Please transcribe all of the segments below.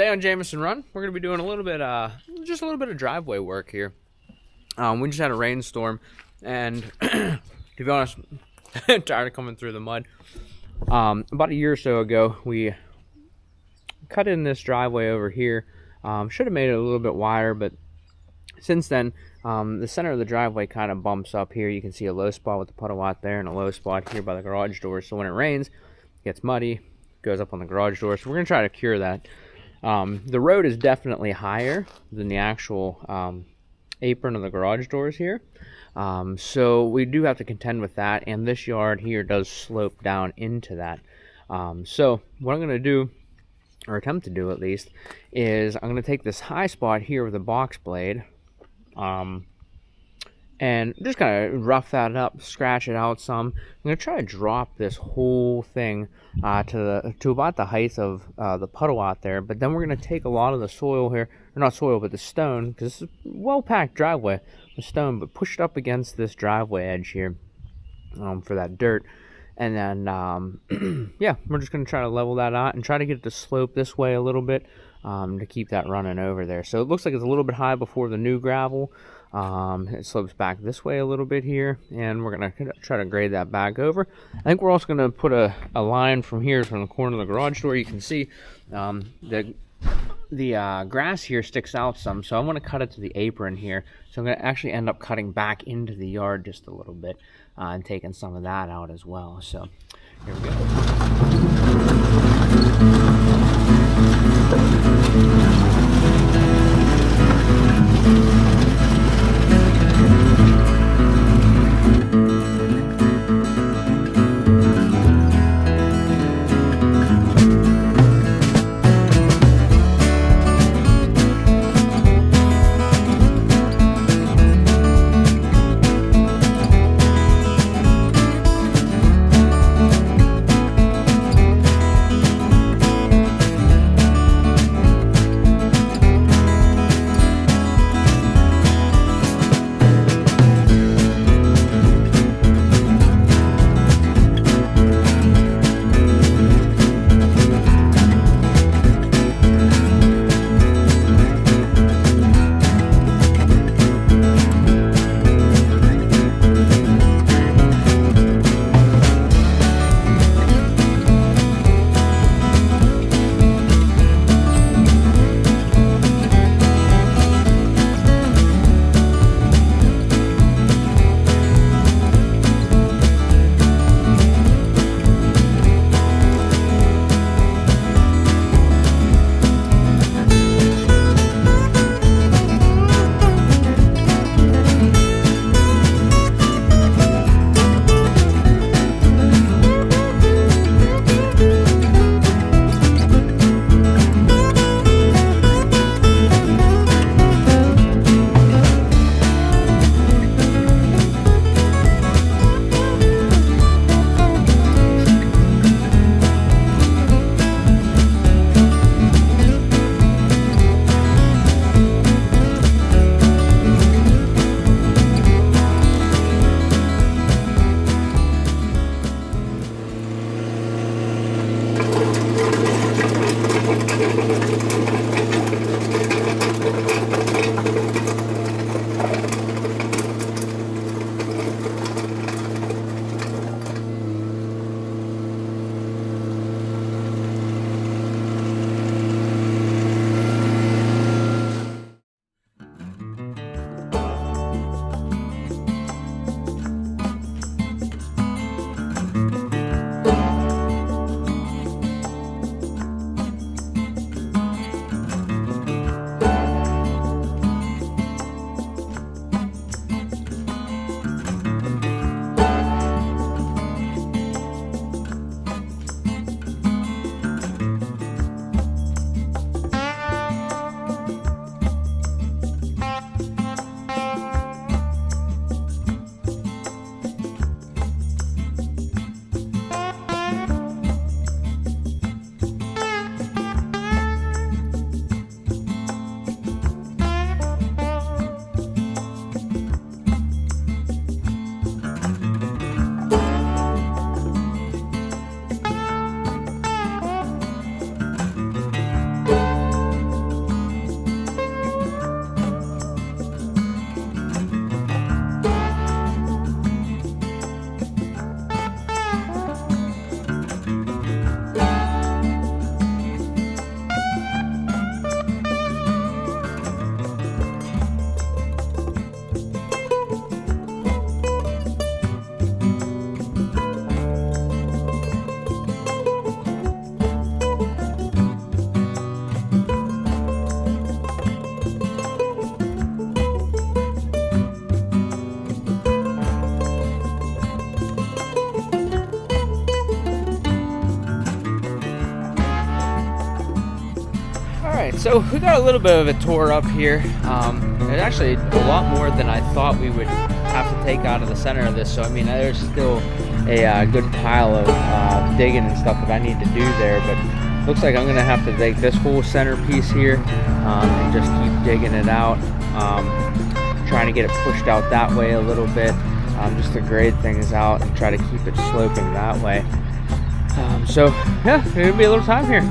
Today on Jameson Run, we're going to be doing just a little bit of driveway work here. We just had a rainstorm, and to be honest, I'm tired of coming through the mud. About a year or so ago, we cut in this driveway over here. Should have made it a little bit wider, but since then, the center of the driveway kind of bumps up here. You can see a low spot with the puddle out there and a low spot here by the garage door. So when it rains, it gets muddy, goes up on the garage door. So we're going to try to cure that. The road is definitely higher than the actual apron of the garage doors here. So we do have to contend with that. And this yard here does slope down into that. So what I'm going to do, or attempt to do at least, is I'm going to take this high spot here with a box blade, and just kind of rough that up, scratch it out some. I'm going to try to drop this whole thing to about the height of the puddle out there, but then we're going to take a lot of the soil here, or not soil, but the stone, because it's a well-packed driveway, the stone, but push it up against this driveway edge here for that dirt. And then, yeah, we're just going to try to level that out and try to get it to slope this way a little bit to keep that running over there. So it looks like it's a little bit high before the new gravel. It slopes back this way a little bit here, and we're going to try to grade that back over. I think we're also going to put a line from here, from the corner of the garage door. You can see the grass here sticks out some, so I want to cut it to the apron here. So I'm going to actually end up cutting back into the yard just a little bit and taking some of that out as well. So here we Alright, so we got a little bit of a tour up here. It's actually a lot more than I thought we would have to take out of the center of this. So I mean, there's still a good pile of digging and stuff that I need to do there, but looks like I'm gonna have to take this whole centerpiece here and just keep digging it out, trying to get it pushed out that way a little bit, just to grade things out and try to keep it sloping that way. So yeah, it's gonna be a little time here.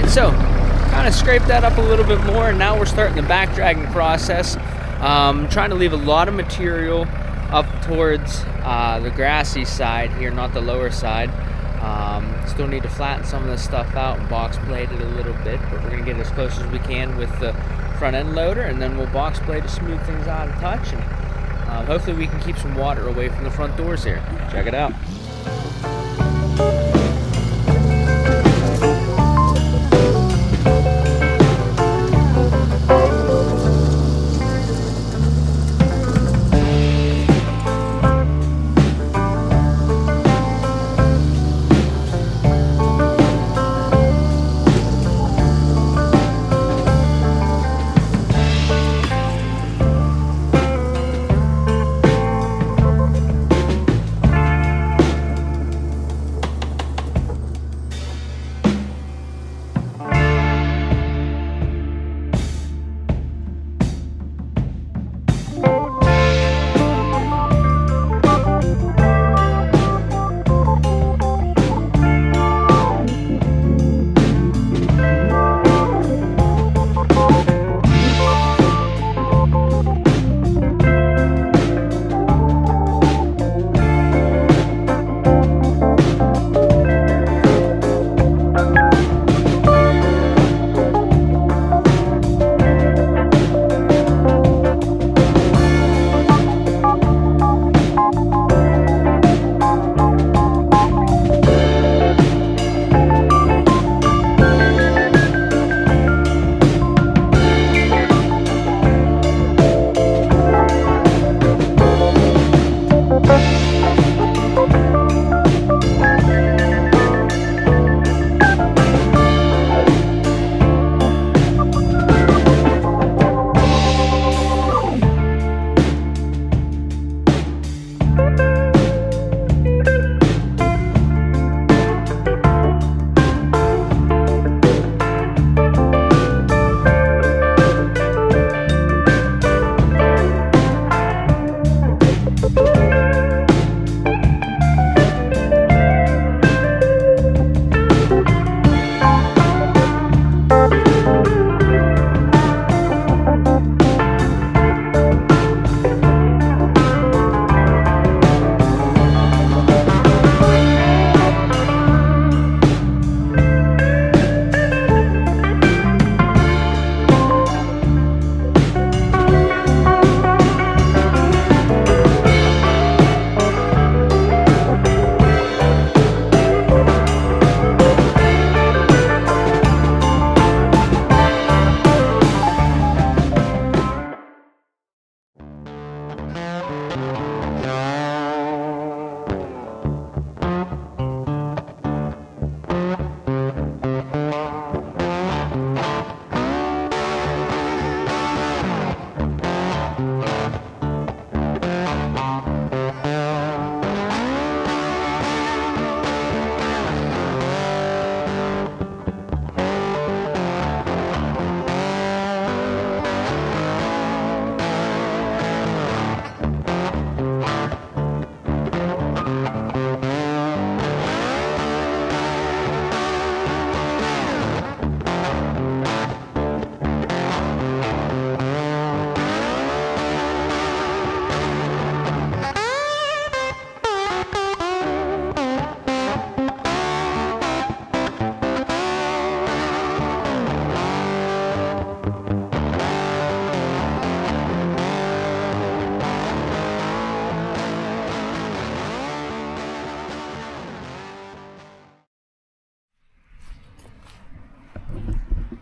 So kind of scraped that up a little bit more, and now we're starting the back dragging process. Trying to leave a lot of material up towards the grassy side here, not the lower side. Still need to flatten some of this stuff out and box blade it a little bit, but we're gonna get as close as we can with the front end loader, and then we'll box blade to smooth things out a touch, and hopefully we can keep some water away from the front doors here. Check it out.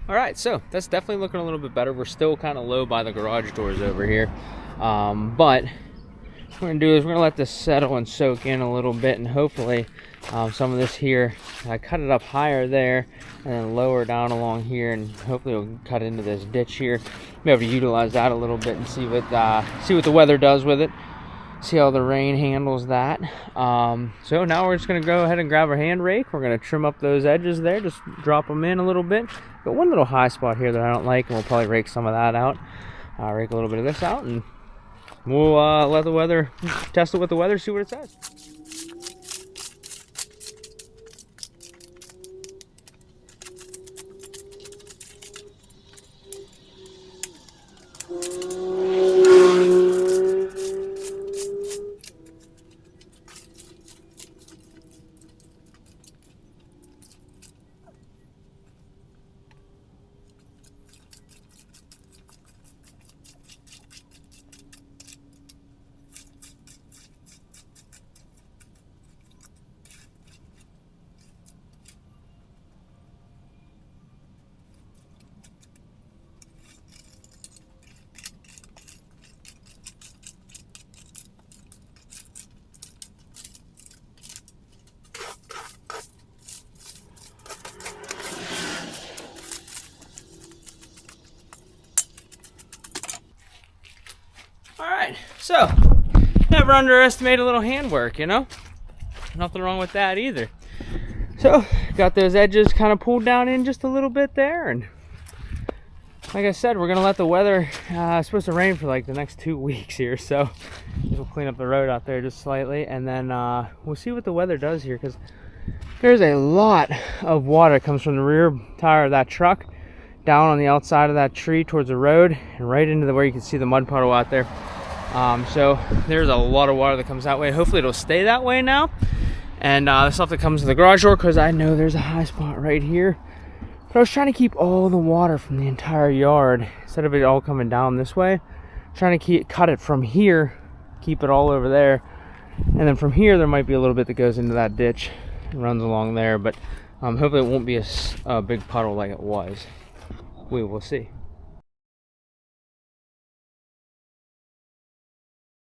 All right, so that's definitely looking a little bit better. We're still kind of low by the garage doors over here, but what we're gonna do is we're gonna let this settle and soak in a little bit, and hopefully some of this here, I cut it up higher there and then lower down along here, and hopefully it'll cut into this ditch here. Be able to utilize that a little bit and see what the weather does with it. See how the rain handles that. So now we're just gonna go ahead and grab our hand rake. We're gonna trim up those edges there, just drop them in a little bit. Got one little high spot here that I don't like, and we'll probably rake some of that out. Rake a little bit of this out, and we'll let the weather, test it with the weather, see what it says. Alright, so never underestimate a little handwork, you know? Nothing wrong with that either. So, got those edges kind of pulled down in just a little bit there, and like I said, we're gonna let the weather, it's supposed to rain for like the next 2 weeks here, so we'll clean up the road out there just slightly, and then we'll see what the weather does here, because there's a lot of water that comes from the rear tire of that truck down on the outside of that tree towards the road and right into where you can see the mud puddle out there. So there's a lot of water that comes that way. Hopefully it'll stay that way now. And the stuff that comes to the garage door, because I know there's a high spot right here. But I was trying to keep all the water from the entire yard instead of it all coming down this way. Trying to cut it from here, keep it all over there. And then from here there might be a little bit that goes into that ditch and runs along there. But hopefully it won't be a big puddle like it was. We will see.